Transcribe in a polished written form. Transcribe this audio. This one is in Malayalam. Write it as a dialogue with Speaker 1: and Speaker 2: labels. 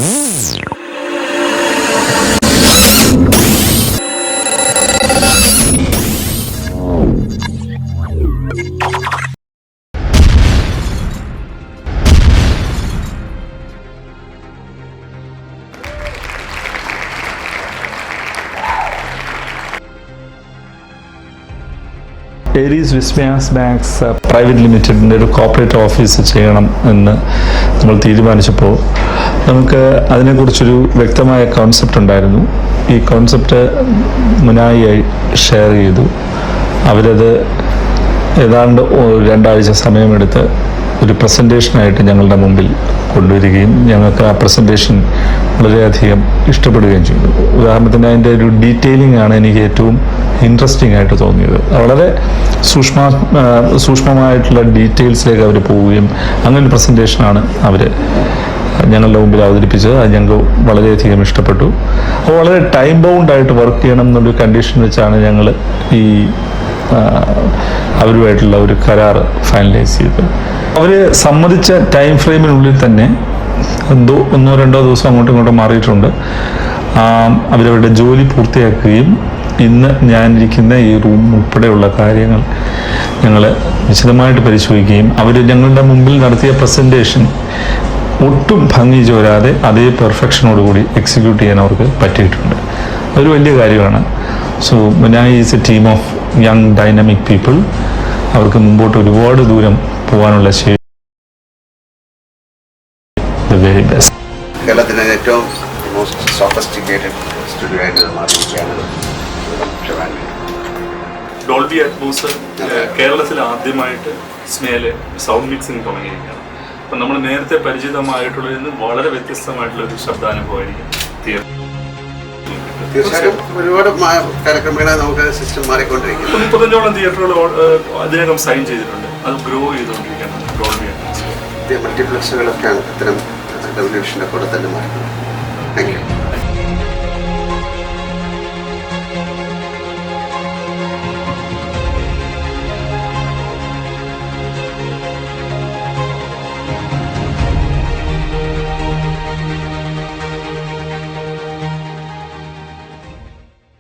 Speaker 1: ഏരീസ് വിസ്മയാസ് ബാങ്ക്സ് പ്രൈവറ്റ് ലിമിറ്റഡിൻ്റെ ഒരു കോർപ്പറേറ്റ് ഓഫീസ് ചെയ്യണം എന്ന് നമ്മൾ തീരുമാനിച്ചപ്പോൾ നമുക്ക് അതിനെക്കുറിച്ചൊരു വ്യക്തമായ കോൺസെപ്റ്റ് ഉണ്ടായിരുന്നു. ഈ കോൺസെപ്റ്റ് മുനായിയായി ഷെയർ ചെയ്തു. അവരത് ഏതാണ്ട് 2 ആഴ്ച സമയമെടുത്ത് ഒരു പ്രസൻറ്റേഷനായിട്ട് ഞങ്ങളുടെ മുമ്പിൽ കൊണ്ടുവരികയും ഞങ്ങൾക്ക് ആ പ്രസൻറ്റേഷൻ വളരെയധികം ഇഷ്ടപ്പെടുകയും ചെയ്തു. ഉദാഹരണത്തിന് അതിൻ്റെ ഒരു ഡീറ്റെയിലിംഗ് ആണ് എനിക്ക് ഏറ്റവും ഇൻട്രസ്റ്റിംഗ് ആയിട്ട് തോന്നിയത്. വളരെ സൂക്ഷ്മമായിട്ടുള്ള ഡീറ്റെയിൽസിലേക്ക് അവർ പോവുകയും അങ്ങനെ ഒരു പ്രസൻറ്റേഷനാണ് അവർ ഞങ്ങളുടെ മുമ്പിൽ അവതരിപ്പിച്ചത്. അത് ഞങ്ങൾക്ക് വളരെയധികം ഇഷ്ടപ്പെട്ടു. അപ്പോൾ വളരെ ടൈം ബൗണ്ടായിട്ട് വർക്ക് ചെയ്യണം എന്നൊരു കണ്ടീഷൻ വെച്ചാണ് ഞങ്ങൾ ഈ അവരുമായിട്ടുള്ള ഒരു കരാർ ഫൈനലൈസ് ചെയ്തത്. അവർ സമ്മതിച്ച ടൈം ഫ്രെയിമിനുള്ളിൽ തന്നെ 1-2 ദിവസം അങ്ങോട്ടും ഇങ്ങോട്ടും മാറിയിട്ടുണ്ട്. അവരവരുടെ ജോലി പൂർത്തിയാക്കുകയും ഇന്ന് ഞാനിരിക്കുന്ന ഈ റൂം ഉൾപ്പെടെയുള്ള കാര്യങ്ങൾ ഞങ്ങൾ വിശദമായിട്ട് പരിശോധിക്കുകയും അവർ ഞങ്ങളുടെ മുമ്പിൽ നടത്തിയ പ്രസൻറ്റേഷൻ ഒട്ടും ഭംഗി ചോരാതെ അതേ പെർഫെക്ഷനോടുകൂടി എക്സിക്യൂട്ട് ചെയ്യാൻ അവർക്ക് പറ്റിയിട്ടുണ്ട്. അതൊരു വലിയ കാര്യമാണ്. So Munai is a team of young dynamic people. അവർക്ക് മുമ്പോട്ട് ഒരുപാട് ദൂരം പോകാനുള്ള ശേഷി. The very best.
Speaker 2: കേരളത്തിലെ ഏറ്റവും മോസ്റ്റ് സോഫിസ്റ്റിക്കേറ്റഡ് സ്റ്റുഡിയോ ആയിട്ട് മാറിയിരിക്കുകയാണ്
Speaker 1: ഡോൾബി അറ്റ്മോസ്. കേരളത്തിൽ ആദ്യമായിട്ട് സ്മേല് സൗണ്ട് മിക്സിംഗ് തുടങ്ങിയിരിക്കുകയാണ്. അപ്പം നമ്മൾ നേരത്തെ പരിചിതമായിട്ടുള്ളതിൽ നിന്ന് വളരെ വ്യത്യസ്തമായിട്ടുള്ള ഒരു ശബ്ദാനുഭവമായിരിക്കും
Speaker 2: തീർച്ചയായും. ഒരുപാട് കാലക്രമേണ നമുക്ക് സിസ്റ്റം മാറിക്കൊണ്ടിരിക്കും.
Speaker 1: 35ഓളം തിയേറ്ററുകൾ അതിനകം സൈൻ ചെയ്തിട്ടുണ്ട്. അത് ഗ്രോ ചെയ്തുകൊണ്ടിരിക്കുകയാണ് ഡോൾബി അറ്റ്മോസ്.
Speaker 2: മൾട്ടിപ്ലക്സുകളൊക്കെയാണ് ഇത്തരം റെവല്യൂഷൻ്റെ കൂടെ തന്നെ മാറുന്നത്. Thank you.